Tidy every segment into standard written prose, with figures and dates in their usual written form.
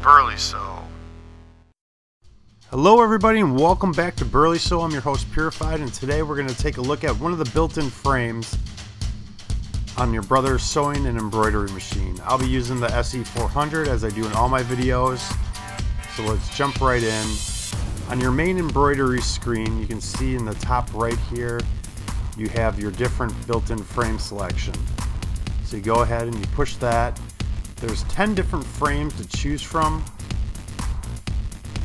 Burley Sew. Hello everybody and welcome back to Burley Sew. I'm your host Purified, and today we're going to take a look at one of the built-in frames on your Brother Sewing and Embroidery machine. I'll be using the SE400 as I do in all my videos, so let's jump right in. On your main embroidery screen, you can see in the top right here you have your different built-in frame selection. So you go ahead and you push that. There's 10 different frames to choose from,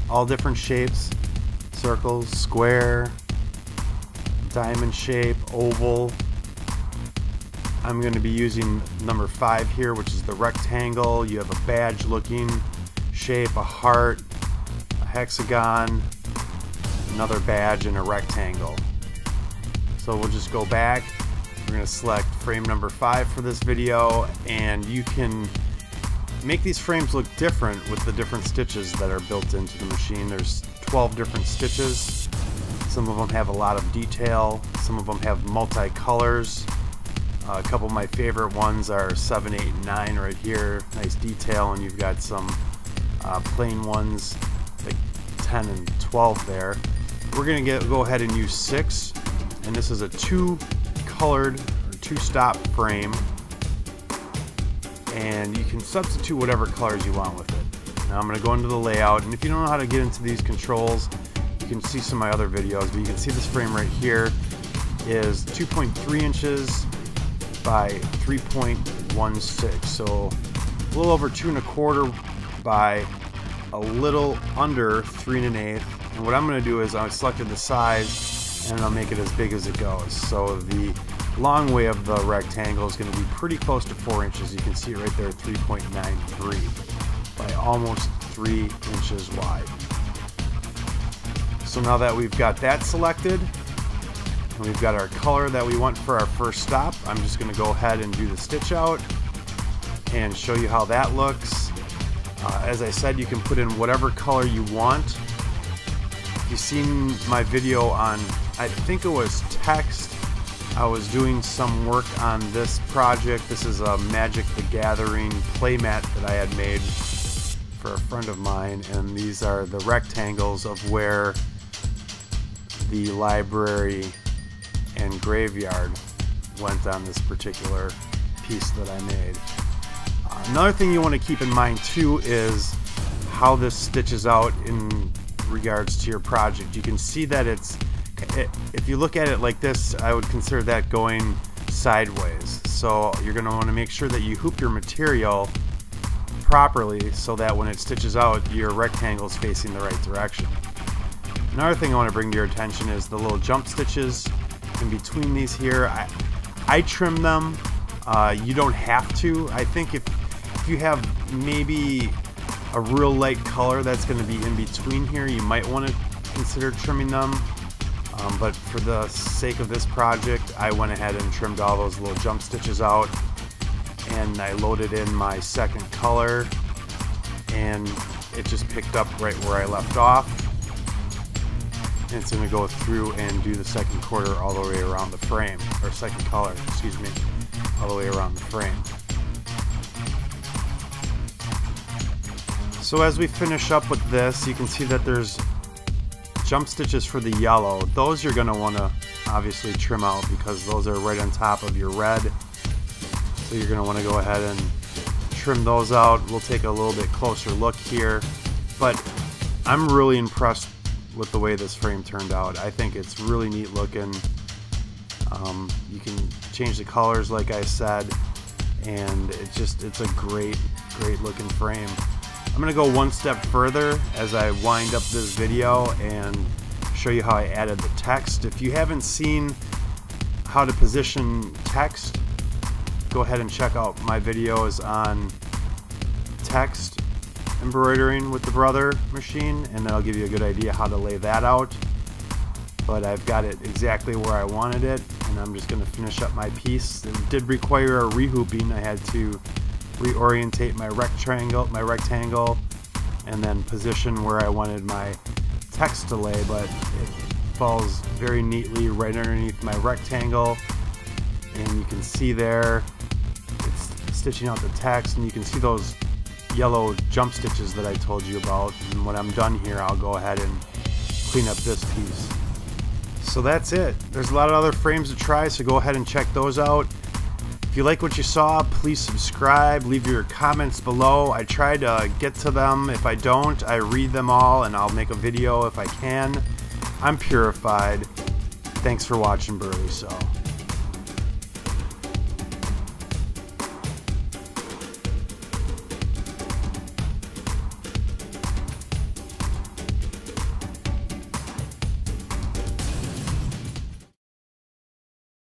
all different shapes: circle, square, diamond shape, oval. I'm going to be using number 5 here, which is the rectangle. You have a badge looking shape, a heart, a hexagon, another badge, and a rectangle. So we'll just go back. We're going to select frame number 5 for this video, and you can make these frames look different with the different stitches that are built into the machine. There's 12 different stitches. Some of them have a lot of detail, some of them have multi-colors. A couple of my favorite ones are 7, 8, and 9 right here. Nice detail, and you've got some plain ones like 10 and 12 there. We're going to go ahead and use 6, and this is a 2-colored or 2-stop frame, and you can substitute whatever colors you want with it. Now I'm going to go into the layout, and if you don't know how to get into these controls, you can see some of my other videos, but you can see this frame right here is 2.3 inches by 3.16, so a little over 2 1/4 by a little under 3 1/8. And what I'm going to do is I selected the size and I'll make it as big as it goes. So the long way of the rectangle is going to be pretty close to 4 inches. You can see it right there, 3.93 by almost 3 inches wide. So now that we've got that selected, and we've got our color that we want for our first stop, I'm just going to go ahead and do the stitch out and show you how that looks. As I said, you can put in whatever color you want. If you've seen my video on, I think it was text, I was doing some work on this project. This is a Magic the Gathering playmat that I had made for a friend of mine, and these are the rectangles of where the library and graveyard went on this particular piece that I made. Another thing you want to keep in mind too is how this stitches out in regards to your project. You can see that if you look at it like this, I would consider that going sideways. So you're going to want to make sure that you hoop your material properly so that when it stitches out, your rectangle is facing the right direction. Another thing I want to bring to your attention is the little jump stitches in between these here. I trim them. You don't have to. I think if you have maybe a real light color that's going to be in between here, you might want to consider trimming them. But for the sake of this project, I went ahead and trimmed all those little jump stitches out, and I loaded in my second color, and it just picked up right where I left off. And it's going to go through and do the second quarter all the way around the frame, or second color, excuse me, all the way around the frame. So as we finish up with this, you can see that there's jump stitches for the yellow. Those you're going to want to obviously trim out because those are right on top of your red. So you're going to want to go ahead and trim those out. We'll take a little bit closer look here, but I'm really impressed with the way this frame turned out. I think it's really neat looking. You can change the colors like I said, and it's a great looking frame. I'm going to go one step further as I wind up this video and show you how I added the text. If you haven't seen how to position text, go ahead and check out my videos on text embroidering with the Brother machine, and that'll give you a good idea how to lay that out. But I've got it exactly where I wanted it, and I'm just going to finish up my piece. It did require a rehooping. I had to reorientate my rectangle and then position where I wanted my text to lay, but it falls very neatly right underneath my rectangle, and you can see there it's stitching out the text, and you can see those yellow jump stitches that I told you about. And when I'm done here, I'll go ahead and clean up this piece. So that's it. There's a lot of other frames to try, so go ahead and check those out. If you like what you saw, please subscribe, leave your comments below. I try to get to them. If I don't, I read them all and I'll make a video if I can. I'm purified. Thanks for watching Burley Sew.